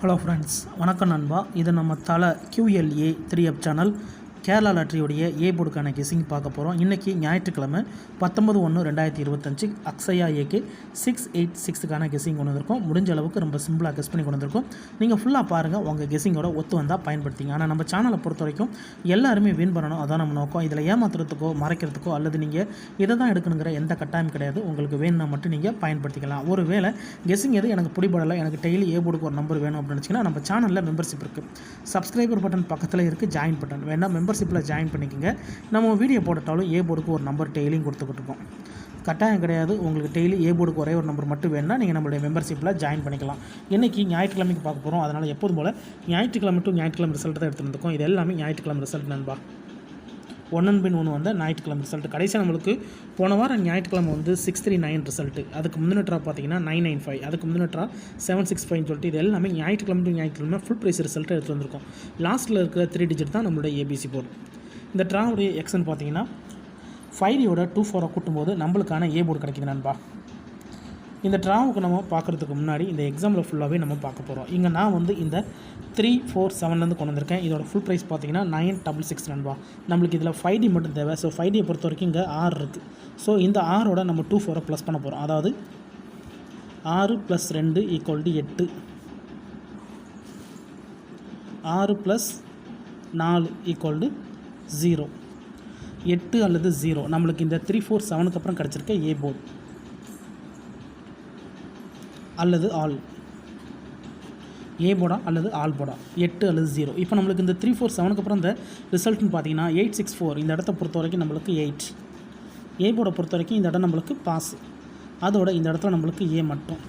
Hello friends, வணக்கம் நண்பா. இது நம்ம தலை QLA 3 சேனல் கேரளா லாட்ரியோடைய போர்டுக்கான கெஸிங் பார்க்க போகிறோம். இன்றைக்கி ஞாயிற்றுக்கிழமை 19/1/2025 அக்ஷயா ஏகே 686க்கான கெஸிங் கொண்டு வந்திருக்கோம். முடிஞ்ச அளவுக்கு ரொம்ப சிம்பிளாக கெஸ் பண்ணி கொண்டு வந்திருக்கோம். நீங்கள் ஃபுல்லாக பாருங்கள், உங்கள் கெஸிங்கோட ஒத்து வந்தால் பயன்படுத்திங்க. ஆனால் நம்ம சேனலை பொறுத்த வரைக்கும் எல்லாருமே வின் பண்ணணும், அதான் நம்ம நோக்கம். இதில் ஏமாத்துறதுக்கோ மறைக்கிறதுக்கோ அல்லது நீங்கள் இதை தான் எடுக்கணுங்கிற எந்த கட்டாயம் கிடையாது. உங்களுக்கு வேணும்னா மட்டும் நீங்கள் பயன்படுத்திக்கலாம். ஒரு வேளை கெஸிங் எது எனக்கு பிடிபடலை, எனக்கு டெய்லி போர்டுக்கு ஒரு நம்பர் வேணும் அப்படின்னு நினச்சிங்கன்னா நம்ம சேனலில் மெம்பர்ஷிப் இருக்குது. சப்ஸ்கிரைபர் பட்டன் பக்கத்தில் இருக்குது, ஜாயின் பட்டன் வேணால் மெம்பர்ஷிப்பில் ஜாயின் பண்ணிக்கோங்க. நம்ம வீடியோ போட்டாலும் போர்டுக்கு ஒரு நம்பர் டெய்லியும் கொடுத்துக்கிட்டு இருக்கோம். கட்டாயம் கிடையாது. உங்களுக்கு டெய்லி போர்டுக்கு ஒரே ஒரு நம்பர் மட்டும் வேணும்னா நீங்கள் நம்மளுடைய மெம்பர்ஷிப்பில் ஜாயின் பண்ணிக்கலாம். இன்றைக்கி ஞாயிற்றுக்கிழமைக்கு பார்க்க போகிறோம். அதனால் எப்போதும் போல் ஞாயிற்றுக்கிழமை டு ஞாயிற்றுக்கிழமை ரிசல்ட் தான் எடுத்துருக்கோம். இது எல்லாமே ஞாயிற்றுக்கிழமை ரிசல்ட் நண்பா. ஒன் பின் ஒன்று வந்த ஞாயிற்றுக்கிழமை ரிசல்ட். கடைசியாக நம்மளுக்கு போன வாரம் ஞாயிற்றுக்கிழமை வந்து 639 ரிசல்ட்டு. அதுக்கு முந்தின ட்ரா பார்த்தீங்கன்னா 995, அதுக்கு முந்தின ட்ரா 765 சொல்லிட்டு இது எல்லாமே ஞாயிற்றுக்கிழமை டு ஞாயிற்றுக்கிழமை ஃபுல் ப்ரைஸ் ரிசல்ட்டை எடுத்து வந்திருக்கோம். லாஸ்ட்டில் இருக்கிற 3 டிஜிட் தான் நம்மளுடைய ABC போர்டு. இந்த ட்ராவுடைய எக்ஸன் பார்த்தீங்கன்னா 5யோட 24 கூட்டும்போது நம்மளுக்கான போர்டு கிடைக்குது நண்பா. இந்த ட்ராவுக்கு நம்ம பார்க்குறதுக்கு முன்னாடி இந்த எக்ஸாமில் ஃபுல்லாகவே நம்ம பார்க்க போகிறோம். இங்கே நான் வந்து இந்த 347 கொண்டு வந்திருக்கேன். இதோட ஃபுல் ப்ரைஸ் பார்த்தீங்கன்னா 966 நண்பா. நம்மளுக்கு இதில் 5D மட்டும் தேவை. ஸோ 5Dயை பொறுத்த வரைக்கும் இங்கே 6 இருக்குது. ஸோ இந்த 6ஓட நம்ம 24 ப்ளஸ் பண்ண போகிறோம். அதாவது 6 + 2 = 8, 6 + 4 = 0, 8 அல்லது 0. நம்மளுக்கு இந்த 347க்கு அப்புறம் கிடச்சிருக்க போர்டு அல்லது ஆல் போர்டா அல்லது ஆல் போர்டா, 8 அல்லது 0. இப்போ நம்மளுக்கு இந்த 347க்கு அப்புறம் இந்த ரிசல்ட்னு பார்த்தீங்கன்னா 864. இந்த இடத்த பொறுத்த வரைக்கும் நம்மளுக்கு 8. போர்டை பொறுத்த வரைக்கும் இந்த இடம் நம்மளுக்கு பாஸ். அதோட இந்த இடத்துல நம்மளுக்கு மட்டும்.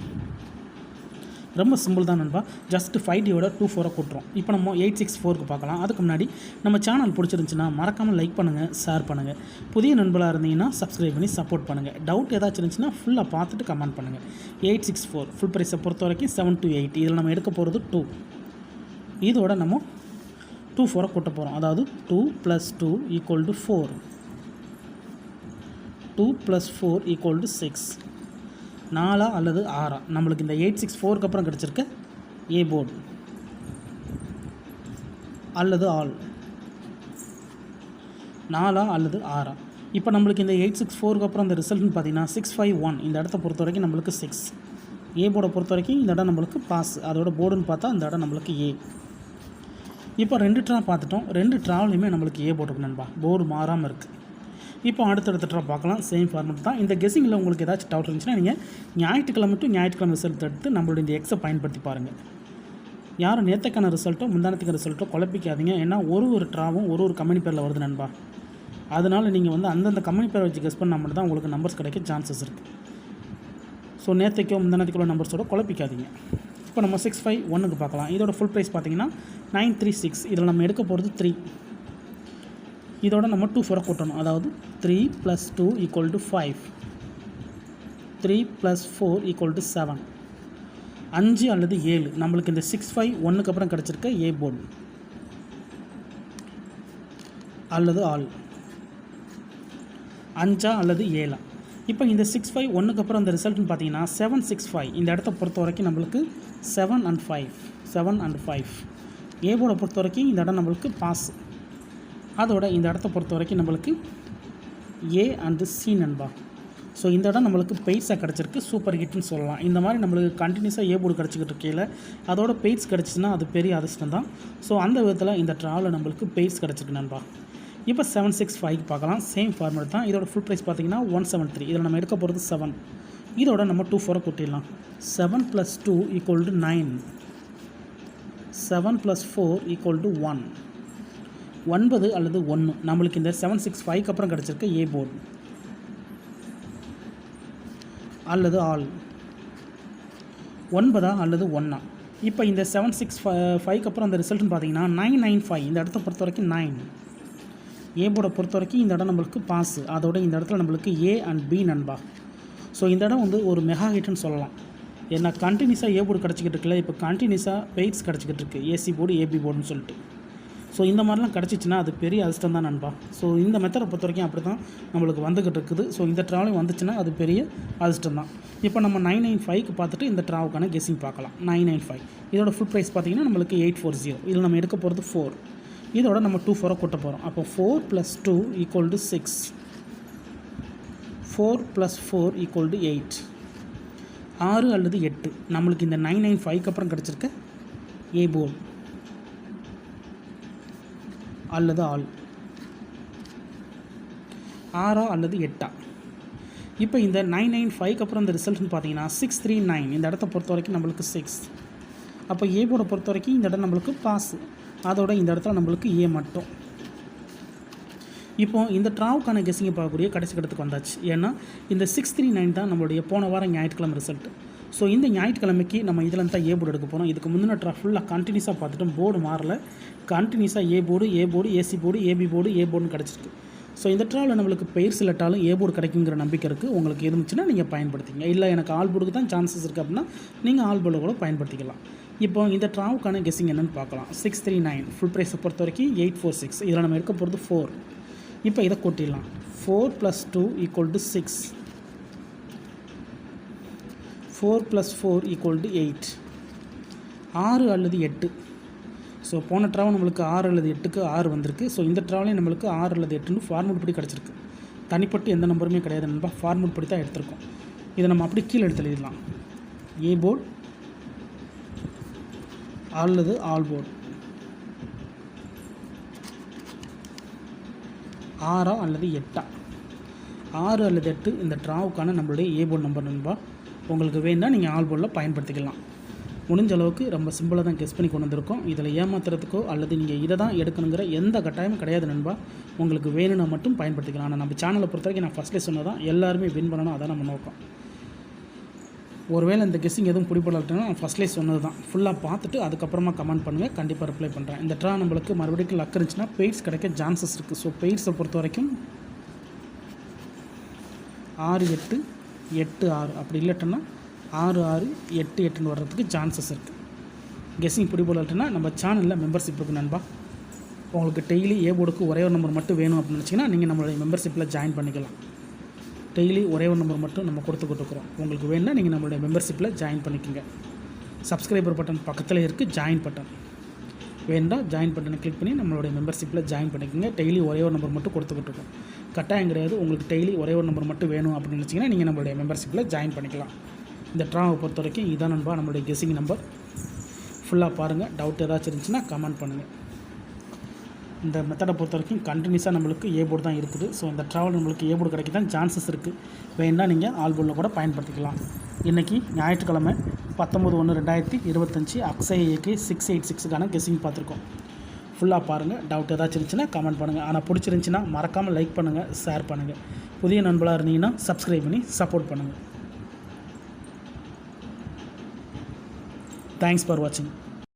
ரொம்ப சிம்பிள் தான் நண்பா. ஜஸ்ட் 5Dயோட 24 கூட்டுறோம். இப்போ நம்ம 864க்கு பார்க்கலாம். அதுக்கு முன்னாடி நம்ம சேனல் பிடிச்சிருந்துச்சுன்னா மறக்காமல் லைக் பண்ணுங்கள், ஷேர் பண்ணுங்கள். புதிய நண்பர்களாக இருந்தீங்கன்னா சப்ஸ்கிரைப் பண்ணி சப்போர்ட் பண்ணுங்கள். டவுட் ஏதாச்சும் இருந்துச்சுன்னா ஃபுல்லாக பார்த்துட்டு கமெண்ட் பண்ணுங்கள். 864 ஃபுல் ப்ரைஸை பொறுத்த வரைக்கும் 728. இதில் நம்ம எடுக்க போகிறது 2. இதோட நம்ம 24 கூட்ட போகிறோம். அதாவது 2 + 2 = 4, 2 + 4 = 6. 4 அல்லது 6. நம்மளுக்கு இந்த 864க்கு அப்புறம் கிடச்சிருக்க போர்டு அல்லது ஆல் 4 அல்லது 6. இப்போ நம்மளுக்கு இந்த 864க்கு அப்புறம் இந்த ரிசல்ட்னு பார்த்தீங்கன்னா 651. இந்த இடத்த பொறுத்த வரைக்கும் நம்மளுக்கு 6. போர்டை பொறுத்த வரைக்கும் இந்த இடம் நம்மளுக்கு பாஸ். அதோட போர்டுன்னு பார்த்தா இந்த இடம் நம்மளுக்கு இப்போ 2 ட்ரா பார்த்துட்டோம். 2 ட்ராவிலையுமே நம்மளுக்கு போர்டு நண்பா. போர்டு மாறாமல் இருக்குது. இப்போ அடுத்தடுத்த ட்ரா பார்க்கலாம். சேம் ஃபார்மெட் தான். இந்த கெஸிங்கில் உங்களுக்கு ஏதாச்சும் டவுட் இருந்துச்சுன்னா நீங்கள் ஞாயிற்றுக்கிழமை டு ஞாயிற்றுக்கிழமை ரிசல்ட் எடுத்து நம்மளுடைய இந்த எக்ஸை பயன்படுத்தி பாருங்கள். யாரும் நேற்றுக்கான ரிசல்ட்டோ முந்தானத்துக்கான ரிசல்ட்டோ குழப்பிக்காதீங்க. ஏன்னா ஒரு ட்ராவும் ஒரு கம்பெனி பேரில் வருது நண்பா. அதனால் நீங்கள் வந்து அந்தந்த கம்பெனி பேரை வச்சு கெஸ் பண்ணால் மட்டும் தான் உங்களுக்கு நம்பர்ஸ் கிடைக்க சான்சஸ் இருக்குது. ஸோ நேற்றுக்கோ முந்தானத்துக்குள்ள நம்பர்ஸோட குழப்பிக்காதீங்க. இப்போ நம்ம 651க்கு பார்க்கலாம். இதோட ஃபுல் ப்ரைஸ் பார்த்தீங்கன்னா 936. இதில் நம்ம எடுக்க போகிறது 3. இதோட நம்ம 24 கூட்டணும். அதாவது 3 + 2 = 5, 3 + 4 = 7, 5 அல்லது 7. நம்மளுக்கு இந்த 651க்கு அப்புறம் கிடச்சிருக்க போர்டு அல்லது ஆல் 5 அல்லது 7. இப்போ இந்த 651க்கு அப்புறம் இந்த ரிசல்ட்னு பார்த்தீங்கன்னா 765. இந்த இடத்த பொறுத்த வரைக்கும் நம்மளுக்கு 7 and 5. போர்டை பொறுத்த வரைக்கும் இந்த இடம் நம்மளுக்கு பாஸ். அதோட இந்த இடத்த பொறுத்த வரைக்கும் நம்மளுக்கு and C நண்பா. ஸோ இந்த இடம் நம்மளுக்கு பெய்ட்ஸாக கிடச்சிருக்கு. சூப்பர் ஹிட்னு சொல்லலாம். இந்த மாதிரி நம்மளுக்கு கண்டினியூஸாக போர்டு கிடச்சிக்கிட்டு இருக்கையில் அதோட பெய்ட்ஸ் கிடச்சிச்சின்னா அது பெரிய அதிர்ஷ்டம் தான். ஸோ அந்த விதத்தில் இந்த ட்ராவில் நம்மளுக்கு பெய்ட்ஸ் கிடச்சிருக்கு நண்பா. இப்போ 765 பார்க்கலாம். சேம் ஃபார்மேட் தான். இதோட ஃபுல் ப்ரைஸ் பார்த்தீங்கன்னா 173. இதில் நம்ம எடுக்க போகிறது 7. இதோட நம்ம 24 கூட்டிடலாம். 7 + 2 = 9, 7 + 4 = 1, 9 அல்லது 1. நம்மளுக்கு இந்த 765க்கு அப்புறம் கிடச்சிருக்க போர்டு அல்லது ஆல் 9 அல்லது 1. இப்போ இந்த 765க்கு அப்புறம் அந்த ரிசல்ட்னு பார்த்தீங்கன்னா 995. இந்த இடத்த பொறுத்த வரைக்கும் 9. போர்டை பொறுத்த வரைக்கும் இந்த இடம் நம்மளுக்கு பாஸ். அதோட இந்த இடத்துல நம்மளுக்கு and B நண்பா. ஸோ இந்த இடம் வந்து ஒரு மெகா ஹிட்னு சொல்லலாம். ஏன்னா கண்டினியூஸாக போர்டு கிடச்சிக்கிட்டு இருக்குல்ல. இப்போ கண்டினியூஸாக பெய்ட்ஸ் கிடச்சிக்கிட்டு இருக்குது. AC போர்டு AB போர்டுன்னு சொல்லிட்டு. ஸோ இந்த மாதிரிலாம் கிடச்சிச்சின்னா அது பெரிய அதிர்ஷ்டம் தான் நண்பா. ஸோ இந்த மெத்தடை பொறுத்த வரைக்கும் அப்படி தான் நம்மளுக்கு வந்துக்கிட்டு இருக்குது. ஸோ இந்த ட்ராவலையும் வந்துச்சுன்னா அது பெரிய அதிர்ஷ்டம் தான். இப்போ நம்ம 995க்கு பார்த்துட்டு இந்த ட்ராவுக்கான கெஸ்ஸிங் பார்க்கலாம். 995 இதோட ஃபுல் ப்ரைஸ் பார்த்திங்கன்னா நம்மளுக்கு 840. இதில் நம்ம எடுக்க போகிறது 4. இதோட நம்ம 2 4 கூட்ட போகிறோம். அப்போ 4 + 2 = 6. 4 + 4 = 8. 6 அல்லது 8 நம்மளுக்கு இந்த 995க்கு அப்புறம் கிடச்சிருக்க ஏ போர்டு அல்லது ஆல் 6 அல்லது 8. இப்போ இந்த 995க்கு அப்புறம் இந்த ரிசல்ட்னு பார்த்தீங்கன்னா 639. இந்த இடத்த பொறுத்த வரைக்கும் நம்மளுக்கு 6. அப்போ ஏ போர்டை பொறுத்த வரைக்கும் இந்த இடம் நம்மளுக்கு பாஸ். அதோட இந்த இடத்துல நம்மளுக்கு ஏ மட்டும். இப்போ இந்த ட்ராவுக்கான கெஸ்ஸிங்கை பார்க்கக்கூடிய கடைசி கட்டத்துக்கு வந்தாச்சு. ஏன்னா இந்த 639 தான் நம்மளுடைய போன வாரம் ஞாயிற்றுக்கிழமை ரிசல்ட். ஸோ இந்த ஞாயிற்றுக்கிழமைக்கு நம்ம இதில் தான் ஏ போர்டு எடுக்க போகிறோம். இதுக்கு முந்தின ட்ரா ஃபுல்லாக கண்டினியூஸாக பார்த்துட்டோம். போர்டு மாறல, கண்டினியூஸாக A board, AC board, AB board, A போர்டுன்னு கிடச்சிருக்கு. ஸோ இந்த ட்ராவில் நம்மளுக்கு பெயர் சிலட்டாலும் ஏ போர்டு கிடைக்குங்கிற நம்பிக்கை இருக்குது. உங்களுக்கு இருந்துச்சுன்னா நீங்கள் பயன்படுத்திங்க. இல்லை எனக்கு ஆல் போர்டுக்கு தான் சான்சஸ் இருக்குது அப்படின்னா நீங்கள் ஆல் போர்டு கூட பயன்படுத்திக்கலாம். இப்போ இந்த ட்ராவுக்கான கெஸ்ஸிங் என்னென்னு பார்க்கலாம். 639 ஃபுல் ப்ரைஸை பொறுத்த வரைக்கும் 846. இதில் நம்ம எடுக்க போகிறது 4. இப்போ இதை கூட்டிடலாம். 4 + 2 = 6. 4 + 4 = 8. 6 அல்லது 8. ஸோ போன ட்ராவல் நம்மளுக்கு 6 அல்லது 8க்கு 6 வந்திருக்கு. ஸோ இந்த ட்ராவலையும் நம்மளுக்கு 6 அல்லது 8ன்னு ஃபார்முட் படி கிடச்சிருக்கு. தனிப்பட்டு எந்த நம்பருமே கிடையாது நண்பா, ஃபார்முட் படி தான் எடுத்திருக்கோம். இதை நம்ம அப்படி கீழே எடுத்து எழுதிடலாம். ஏ போர்டு அல்லது ஆல் போர்டு 6 அல்லது 8. 6 அல்லது 8 இந்த ட்ராவுக்கான நம்மளுடைய ஏ போர்டு நம்பர் நண்பா. உங்களுக்கு வேணால் நீங்கள் ஆல் போர்டில் பயன்படுத்திக்கலாம். முடிஞ்ச அளவுக்கு ரொம்ப சிம்பிளாக தான் கெஸ் பண்ணி கொண்டு வந்திருக்கோம். இதில் ஏமாத்துறதுக்கோ அல்லது நீங்கள் இதை தான் எடுக்கணுங்கிற எந்த கட்டாயமும் கிடையாது நண்பா. உங்களுக்கு வேணும்னா மட்டும் பயன்படுத்திக்கலாம். ஆனால் நம்ம சேனலை பொறுத்த வரைக்கும் நான் ஃபஸ்ட்லேயே சொன்னதான் எல்லாருமே வின் பண்ணணும், அதான் நம்ம நோக்கம். ஒருவேளை இந்த கெஸ்ஸிங் எதுவும் பிடிப்படலைன்னா நான் ஃபஸ்ட்லேயே சொன்னது தான். ஃபுல்லாக பார்த்துட்டு அதுக்கப்புறமா கமெண்ட் பண்ணுங்கள், கண்டிப்பாக ரிப்ளை பண்ணுறேன். இந்த ட்ரா நம்மளுக்கு மறுபடியும் லக் இருந்துச்சுன்னா பெய்ட்ஸ் கிடைக்க சான்சஸ் இருக்குது. ஸோ பெய்ட்ஸை பொறுத்த வரைக்கும் 6 8 8 6 அப்படி இல்லைட்டோன்னா 6 6 8 8ன்னு வர்றதுக்கு சான்சஸ் இருக்குது. கெஸ்ஸிங் பிடிப்படலைன்னா நம்ம சேனலில் மெம்பர்ஷிப் இருக்குது நண்பா. உங்களுக்கு டெய்லி ஏ போர்டுக்கு ஒரே ஒரு நம்பர் மட்டும் வேணும் அப்படின்னு நினச்சிங்கன்னா நீங்கள் நம்மளுடைய மெம்பர்ஷிப்பில் ஜாயின் பண்ணிக்கலாம். டெய்லி ஒரே ஒரு நம்பர் மட்டும் நம்ம கொடுத்துருக்குறோம். உங்களுக்கு வேணும்னா நீங்கள் நம்மளுடைய மெம்பர்ஷிப்பில் ஜாயின் பண்ணிக்கோங்க. சப்ஸ்கிரைபர் பட்டன் பக்கத்தில் இருக்குது, ஜாயின் பட்டன் வேண்டாம். ஜாயின் பட்டனை கிளிக் பண்ணி நம்மளுடைய மெம்பர்ஷிப்பில் ஜாயின் பண்ணிக்கோங்க. டெய்லி ஒரே ஒரு நம்பர் மட்டும் கொடுத்துக்கிட்டுருக்கோம். கட்டாயம் கிடையாது. உங்களுக்கு டெய்லி ஒரே ஒரு நம்பர் மட்டும் வேணும் அப்படின்னு நினச்சிங்கன்னா நீங்கள் நம்மளுடைய மெம்பர்ஷிப்பில் ஜாயின் பண்ணிக்கலாம். இந்த ட்ராவை பொறுத்த வரைக்கும் இதான் நண்பா நம்மளுடைய கெஸ்ஸிங் நம்பர். ஃபுல்லாக பாருங்கள். டவுட் ஏதாச்சும் இருந்துச்சுன்னா கமெண்ட் பண்ணுங்கள். இந்த மெத்தடை பொறுத்த வரைக்கும் கண்டினியூஸாக நம்மளுக்கு ஏ போர்டு தான் இருக்குது. ஸோ இந்த ட்ராவல் நம்மளுக்கு ஏ போர்டு கிடைக்க தான் சான்சஸ் இருக்குது. வேணால் நீங்கள் ஆல் போர்டில் கூட பயன்படுத்திக்கலாம். இன்றைக்கி ஞாயிற்றுக்கிழமை 19/1/2025 அக்ஷயா ஏகே 686க்கான கெஸ்ஸிங் பார்த்துருக்கோம். ஃபுல்லாக பாருங்கள். டவுட் ஏதாச்சும் இருந்துச்சுன்னா கமெண்ட் பண்ணுங்கள். ஆனால் பிடிச்சிருந்துச்சின்னா மறக்காமல் லைக் பண்ணுங்கள், ஷேர் பண்ணுங்கள். புதிய நண்பர்களாக இருந்தீங்கன்னா சப்ஸ்கிரைப் பண்ணி சப்போர்ட் பண்ணுங்கள். தேங்க்ஸ் ஃபார் வாட்சிங்.